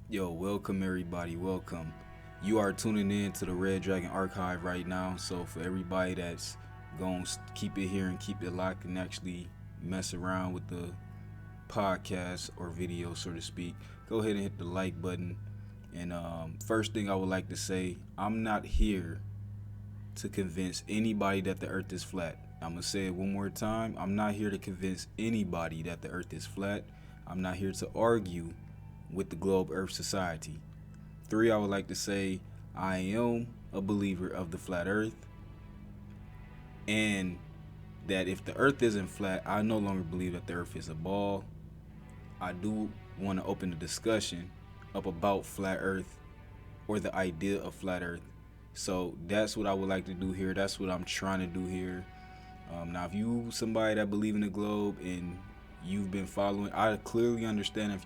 Yo, welcome everybody, welcome. You are tuning in to the Red Dragon Archive right now. So for everybody that's going to keep it here and keep it locked and actually mess around with the podcast or video, so to speak, go ahead and hit the like button. And first thing I would like to say, I'm not here to convince anybody that the earth is flat. I'm going to say it one more time. I'm not here to convince anybody that the earth is flat. I'm not here to argue with the Globe Earth Society. Three, I would like to say I am a believer of the flat earth, and that if the earth isn't flat, I no longer believe that the earth is a ball. I do want to open the discussion up about flat earth or the idea of flat earth. So that's what I would like to do here. That's what I'm trying to do here. Now, if you somebody that believe in the globe and you've been following, I clearly understand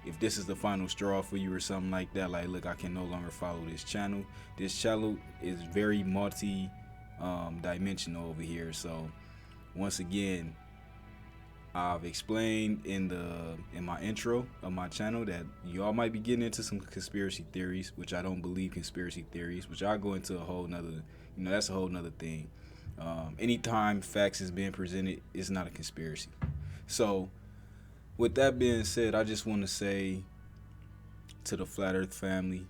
if this is the final straw for you or something like that. Like, look, I can no longer follow this channel. This channel is very dimensional over here. So once again, I've explained in my intro of my channel that y'all might be getting into some conspiracy theories, which I don't believe conspiracy theories, which I go into a whole nother, that's a whole nother thing. Anytime facts is being presented, it's not a conspiracy. So, with that being said, I just want to say to the Flat Earth family,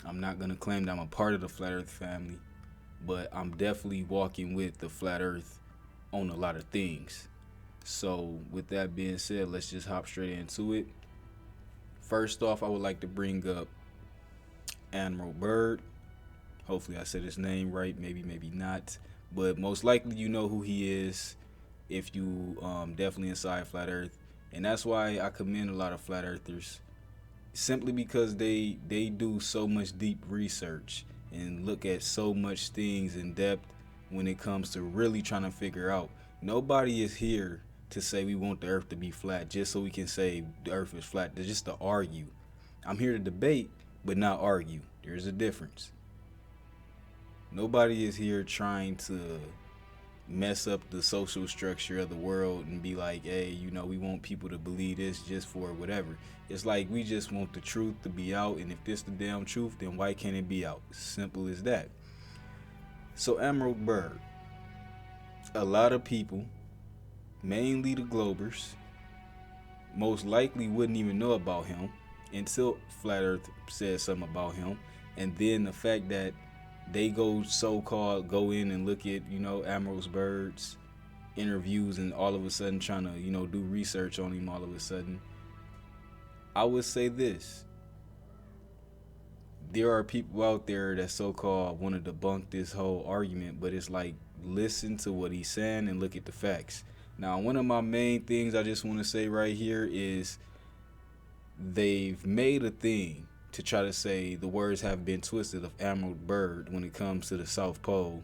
I'm not going to claim that I'm a part of the Flat Earth family, but I'm definitely walking with the Flat Earth on a lot of things. So, with that being said, let's just hop straight into it. First off, I would like to bring up Admiral Byrd. Hopefully, I said his name right. Maybe not. But most likely, you know who he is if you definitely inside Flat Earth. And that's why I commend a lot of Flat Earthers. Simply because they do so much deep research and look at so much things in depth when it comes to really trying to figure out. Nobody is here to say we want the earth to be flat just so we can say the earth is flat. They're just to argue. I'm here to debate, but not argue. There's a difference. Nobody is here trying to mess up the social structure of the world and be like, hey, we want people to believe this just for whatever. It's like we just want the truth to be out, and if this the damn truth, then why can't it be out? Simple as that. So Admiral Byrd, a lot of people, mainly the Globers, most likely wouldn't even know about him until Flat Earth said something about him. And then the fact that they go in and look at, Admiral Byrd's interviews and all of a sudden trying to, do research on him all of a sudden. I would say this. There are people out there that so-called want to debunk this whole argument, but it's like, listen to what he's saying and look at the facts. Now, one of my main things I just want to say right here is they've made a thing to try to say the words have been twisted of Admiral Byrd when it comes to the South Pole,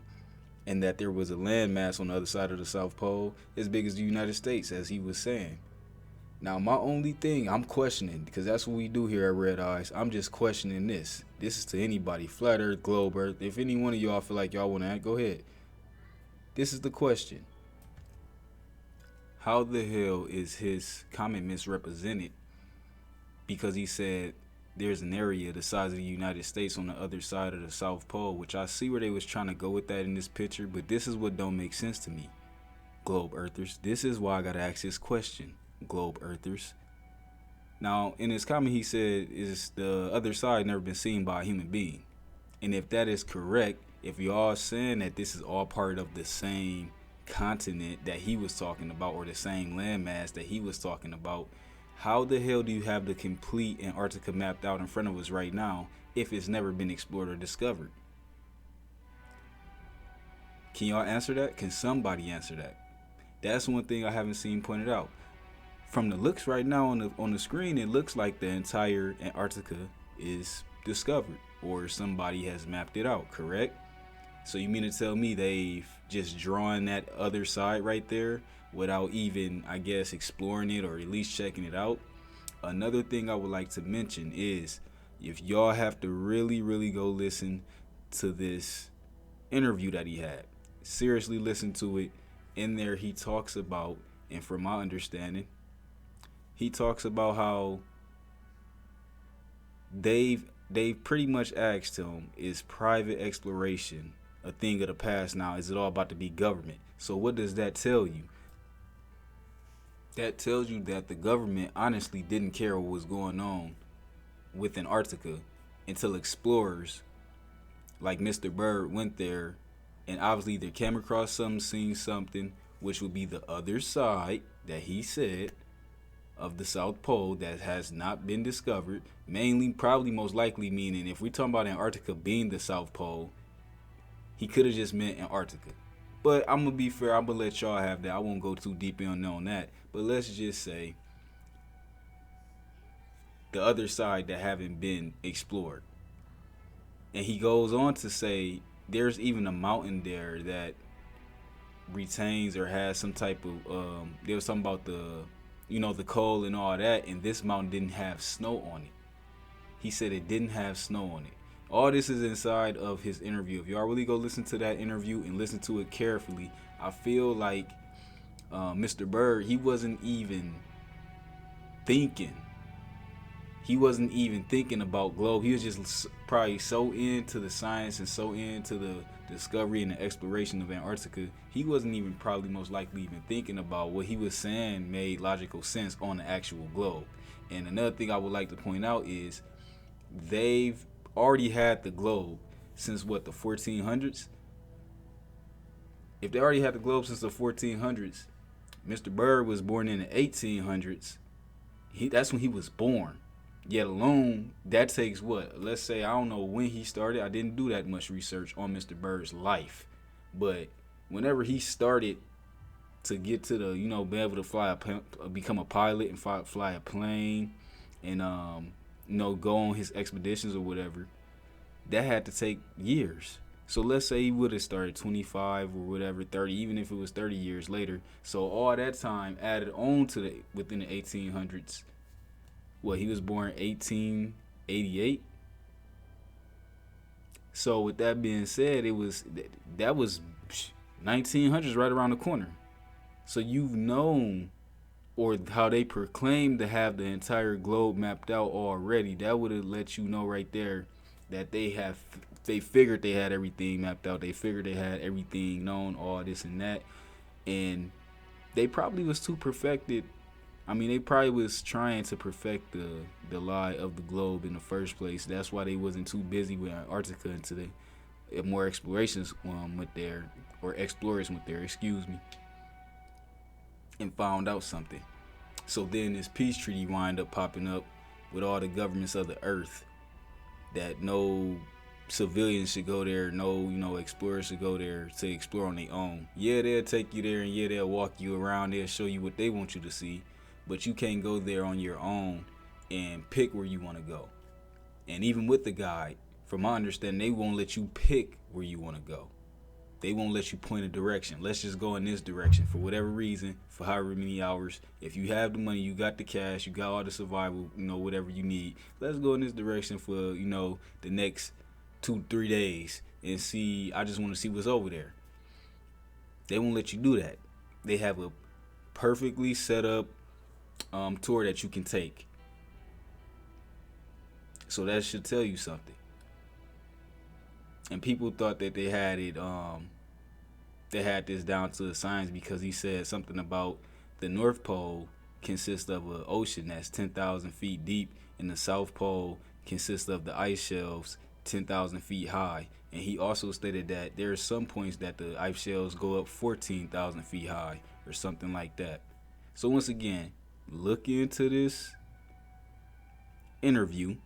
and that there was a landmass on the other side of the South Pole as big as the United States, as he was saying. Now, my only thing I'm questioning, because that's what we do here at Red Eyes, I'm just questioning this. This is to anybody, Flat Earth, Globe Earth. If any one of y'all feel like y'all want to act, go ahead. This is the question. How the hell is his comment misrepresented? Because he said there's an area the size of the United States on the other side of the South Pole, which I see where they was trying to go with that in this picture, but this is what don't make sense to me, Globe Earthers. This is why I gotta ask this question, Globe Earthers. Now, in his comment, he said, is the other side never been seen by a human being? And if that is correct, if y'all saying that this is all part of the same continent that he was talking about, or the same landmass that he was talking about, how the hell do you have the complete Antarctica mapped out in front of us right now if it's never been explored or discovered? Can y'all answer that? Can somebody answer that? That's one thing I haven't seen pointed out. From the looks right now on the screen, it looks like the entire Antarctica is discovered, or somebody has mapped it out, correct? So you mean to tell me they've just drawn that other side right there without even, I guess, exploring it or at least checking it out? Another thing I would like to mention is, if y'all have to really, really go listen to this interview that he had, seriously listen to it. In there, he talks about, and from my understanding, he talks about how they've pretty much asked him, is private exploration a thing of the past now? Is it all about to be government? So what does that tell you? That tells you that the government honestly didn't care what was going on with Antarctica until explorers like Mr. Bird went there and obviously either came across something, seen something, which would be the other side that he said of the South Pole that has not been discovered. Mainly, probably most likely meaning if we're talking about Antarctica being the South Pole, he could have just meant Antarctica. But I'm going to be fair, I'm going to let y'all have that. I won't go too deep in on that. But let's just say the other side that haven't been explored. And he goes on to say there's even a mountain there that retains or has some type of there was something about the cold and all that, and this mountain didn't have snow on it. He said it didn't have snow on it. All this is inside of his interview. If y'all really go listen to that interview and listen to it carefully, I feel like Mr. Bird, he wasn't even thinking. He wasn't even thinking about globe. He was just probably so into the science and so into the discovery and the exploration of Antarctica. He wasn't even probably most likely even thinking about what he was saying made logical sense on the actual globe. And another thing I would like to point out is they've already had the globe since what, the 1400s? If they already had the globe since the 1400s, Mr. Bird was born in the 1800s. That's when he was born. Yet alone, that takes what? Let's say, I don't know when he started. I didn't do that much research on Mr. Bird's life. But whenever he started to get to the, be able to become a pilot and fly a plane and, go on his expeditions or whatever, that had to take years. So let's say he would have started 25 or whatever, 30, even if it was 30 years later. So all that time added on to within the 1800s. Well, he was born 1888. So with that being said, that was 1900s right around the corner. So you've known, or how they proclaimed to have the entire globe mapped out already. That would have let you know right there that they figured they had everything mapped out. They figured they had everything known, all this and that. And they probably was too perfected. I mean, they probably was trying to perfect the lie of the globe in the first place. That's why they wasn't too busy with Antarctica until more explorations explorers went there, and found out something. So then this peace treaty wind up popping up with all the governments of the earth that no civilians should go there, no explorers should go there to explore on their own. Yeah, they'll take you there, and yeah, they'll walk you around, they'll show you what they want you to see. But you can't go there on your own and pick where you want to go. And even with the guide, from my understanding, they won't let you pick where you want to go. They won't let you point a direction. Let's just go in this direction for whatever reason, for however many hours. If you have the money, you got the cash, you got all the survival, whatever you need. Let's go in this direction for, the next 2-3 days and see. I just want to see what's over there. They won't let you do that. They have a perfectly set up tour that you can take. So that should tell you something. And people thought that they had it they had this down to a science because he said something about the North Pole consists of an ocean that's 10,000 feet deep, and the South Pole consists of the ice shelves 10,000 feet high. And he also stated that there are some points that the ice shelves go up 14,000 feet high or something like that. So once again, look into this interview.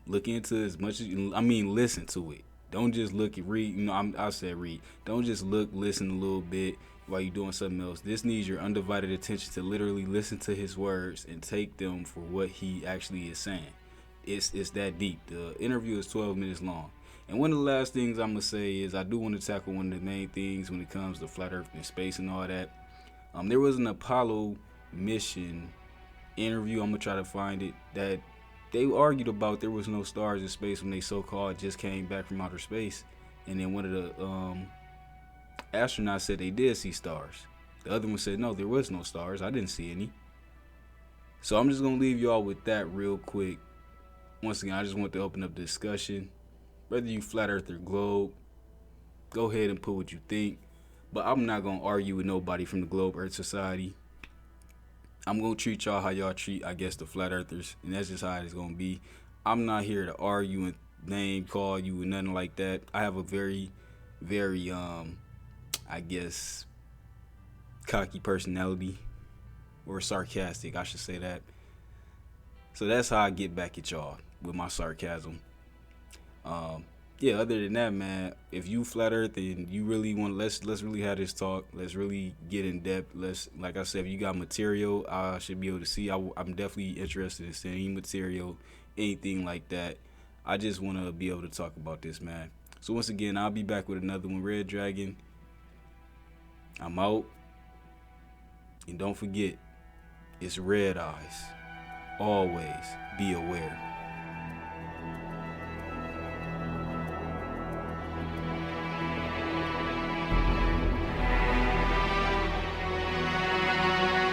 Look into as much as listen to it. Don't just look and read. I said read. Don't just look, listen a little bit while you're doing something else. This needs your undivided attention to literally listen to his words and take them for what he actually is saying. It's that deep. The interview is 12 minutes long. And one of the last things I'm going to say is I do want to tackle one of the main things when it comes to flat earth and space and all that. There was an Apollo mission interview, I'm gonna try to find it, that they argued about there was no stars in space when they so-called just came back from outer space, and then one of the astronauts said they did see stars. The other one said no, there was no stars, I didn't see any. So I'm just gonna leave y'all with that real quick. once again, I just want to open up the discussion. Whether you flat earth or globe, go ahead and put what you think. But I'm not gonna argue with nobody from the Globe Earth Society. I'm gonna treat y'all how y'all treat, I guess, the flat earthers, and that's just how it's gonna be. I'm not here to argue and name call you and nothing like that. I have a very, very I guess, cocky personality, or sarcastic, I should say that. So that's how I get back at y'all with my sarcasm. Um, yeah. Other than that, man, if you flat Earth and you really want, let's really have this talk. Let's really get in depth. Let's, like I said, if you got material, I should be able to see. I'm definitely interested in seeing material, anything like that. I just want to be able to talk about this, man. So once again, I'll be back with another one. Red Dragon. I'm out, and don't forget, it's red eyes. Always be aware.